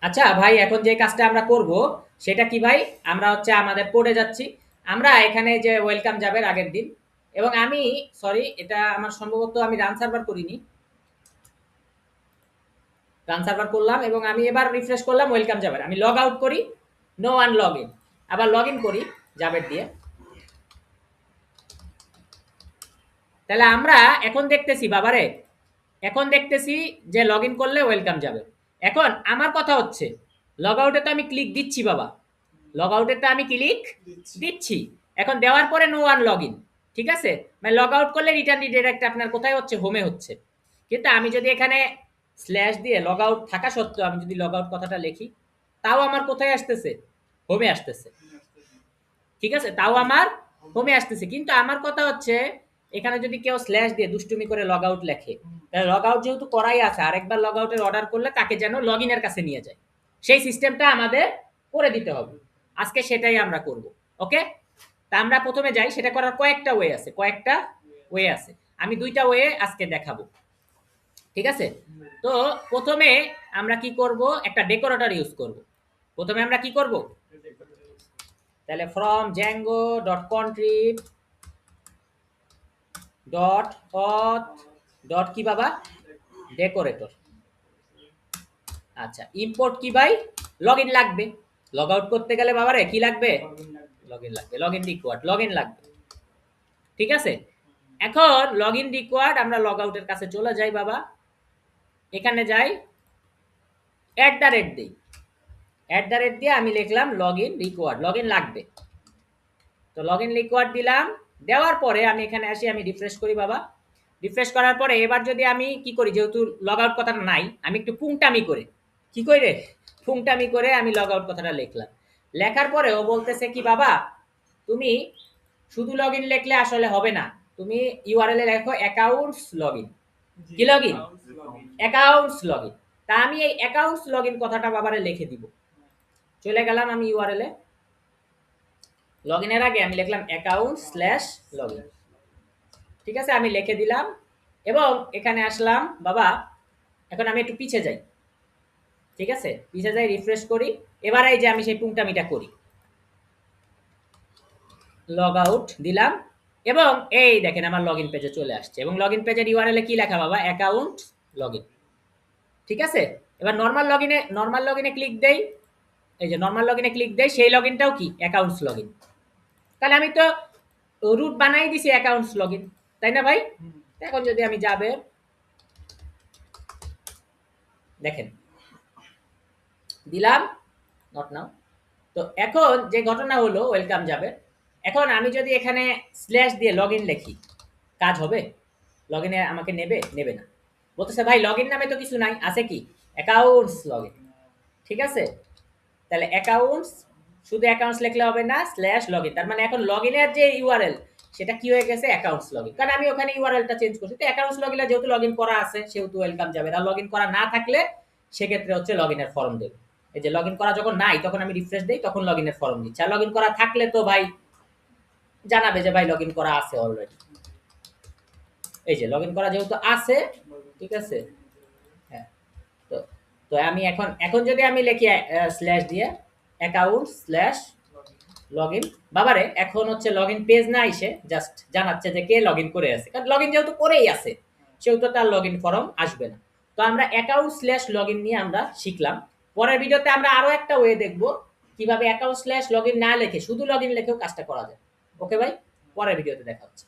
আচ্ছা ভাই, এখন যে কাজটা আমরা করব সেটা কি ভাই? আমরা হচ্ছে আমাদের কোডে যাচ্ছি। আমরা এখানে যে ওয়েলকাম যাবের আগের দিন, এবং আমি সরি, এটা আমার সম্ভবত আমি রান সার্ভার করিনি। রান সার্ভার করলাম এবং আমি এবার রিফ্রেশ করলাম ওয়েলকাম যাবের। আমি লগ আউট করি, নো ওয়ান লগ ইন। আবার লগ ইন করি যাবের দিয়ে। তাহলে আমরা এখন দেখতেছি বাবারে, এখন দেখতেছি যে লগ ইন করলে ওয়েলকাম যাবে। এখন আমার কথা হচ্ছে, লগ আউটে তো আমি ক্লিক দিচ্ছি বাবা, লগ আউটে তো আমি ক্লিক দিচ্ছি। এখন দেওয়ার পরে নো ওয়ান লগ ইন, ঠিক আছে? মানে লগ আউট করলে রিটার্ন রিডাইরেক্ট আপনার কোথায় হচ্ছে? হোমে হচ্ছে। কিন্তু আমি যদি এখানে স্ল্যাশ দিয়ে লগ আউট থাকা সত্ত্বেও আমি যদি লগ আউট কথাটা লিখি, তাও আমার কোথায় আসতেছে? হোমে আসতেছে। ঠিক আছে, তাও আমার হোমে আসতেছে। কিন্তু আমার কথা হচ্ছে, এখানে যদি কেউ স্ল্যাশ দিয়ে দুষ্টুমি করে লগ আউট লেখে, তাহলে লগ আউট যেহেতু করাই আছে, আরেকবার লগ আউটের অর্ডার করলে তাকে যেন লগ ইনের কাছে নিয়ে যায়, সেই সিস্টেমটা আমাদের করে দিতে হবে। আজকে সেটাই আমরা করব। ওকে, তা আমরা প্রথমে যাই। সেটা করার কয়েকটা ওয়ে আছে, কয়েকটা ওয়ে আছে। আমি দুইটা ওয়ে আজকে দেখাবো, ঠিক আছে? তো প্রথমে আমরা কি করব, একটা ডেকোরেটর ইউজ করব। প্রথমে আমরা কি করব, তাহলে from Django dot contrib dot auth dot কি বাবা, ডেকোরেটর। আচ্ছা, ইম্পোর্ট কি ভাই? লগ ইন লাগবে। লগ আউট করতে গেলে বাবারে কি লাগবে? লগ ইন লাগবে, log in required, log in লাগবে। ঠিক আছে, এখন লগ ইন রিকোয়ার্ড, আমরা লগ আউটের কাছে চলে যাই বাবা। এখানে যাই, অ্যাট দ্য রেট দিই, অ্যাট দ্য রেট দিয়ে আমি লিখলাম log in required, log in লাগবে। তো লগ ইন রিকোয়ার্ড দিলাম। দেওয়ার পরে আমি এখানে আসি, আমি রিফ্রেশ করি বাবা। রিফ্রেশ করার পরে এবার যদি আমি কি করি, যেহেতু লগ আউট কথাটা নাই, আমি একটু পুংটামি করে কি করি রে, পুংটামি করে আমি লগ আউট কথাটা লিখলাম। লেখার পরে ও বলতেছে কি বাবা, তুমি শুধু লগ ইন লিখলে আসলে হবে না, তুমি ইউআরএল এ লেখো অ্যাকাউন্টস লগ ইন। কি log in? Accounts log in. তা আমি এই অ্যাকাউন্টস লগ ইন কথাটা বাবারে লিখে দিব। চলে গেলাম আমি ইউআরএল এ, লগ ইনের আগে আমি লিখলাম অ্যাকাউন্ট স্ল্যাশ লগ ইন। ঠিক আছে, আমি লিখে দিলাম এবং এখানে আসলাম বাবা। এখন আমি একটু পিছে যাই, ঠিক আছে, পিছে যাই, রিফ্রেশ করি। এবার এই যে আমি সেই পুংটামিটা করি, লগ আউট দিলাম এবং এই দেখেন আমার লগ ইন পেজে চলে আসছে। এবং লগ ইন পেজের ইউআরএল এ কি লেখা বাবা? Account log in. ঠিক আছে, এবার নর্মাল লগ ইনে, নর্মাল লগ ইনে ক্লিক দেই। এই যে নর্মাল লগ ইনে ক্লিক দেই, সেই লগ ইনটাও কি? Accounts log in. তাহলে আমি তো রুট বানাই দিছি অ্যাকাউন্টস লগ ইন, তাই না ভাই? এখন যদি আমি যাবে, দেখেন দিলাম, নট নাও। তো এখন যে ঘটনা হলো ওয়েলকাম যাবে। এখন আমি যদি এখানে স্ল্যাশ দিয়ে লগ ইন লিখি, কাজ হবে? লগ ইনে আমাকে নেবে? নেবে না। বলতেছে ভাই লগ ইন নামে তো কিছু নাই, আছে কি? Accounts log in. ঠিক আছে, তাহলে অ্যাকাউন্টস, শুধু অ্যাকাউন্টস লিখলে হবে না, স্ল্যাশ লগ ইন। তার মানে এখন লগ ইনের যে ইউআরএল সেটা কি হয়ে গেছে? Accounts log in. কারণ আমি ওখানে ইউআরএলটা চেঞ্জ করছি। তো অ্যাকাউন্টস লগ ইনে যেহেতু লগ ইন করা আছে সেহেতু ওয়েলকাম যাবে। আর লগ ইন করা না থাকলে সেক্ষেত্রে হচ্ছে লগ ইনের ফর্ম দেবে। এই যে লগ ইন করা যখন নাই তখন আমি রিফ্রেশ দিই, তখন লগ ইনের ফর্ম দিচ্ছে। আর লগ ইন করা থাকলে তো ভাই জানাবে যে ভাই লগ ইন করা আছে অলরেডি। এই যে লগ ইন করা যেহেতু আছে, ঠিক আছে, হ্যাঁ। তো তো আমি এখন এখন যদি আমি লিখি স্ল্যাশ দিয়ে অ্যাকাউন্ট স্ল্যাশ লগ ইন, বাবারে এখন হচ্ছে লগ ইন পেজ না এসে জাস্ট জানাচ্ছে যে কে লগ ইন করে আছে। কারণ লগ ইন যেহেতু করেই আছে সেহেতু তার লগ ইন ফর্ম আসবে না। তো আমরা অ্যাকাউন্ট স্ল্যাশ লগ ইন নিয়ে আমরা শিখলাম। পরের ভিডিওতে আমরা আরো একটা ওয়ে দেখব কিভাবে অ্যাকাউন্ট স্ল্যাশ লগ ইন না লিখে শুধু লগ ইন লিখেও কাজটা করা যায়। ওকে ভাই, পরের ভিডিওতে দেখা হচ্ছে।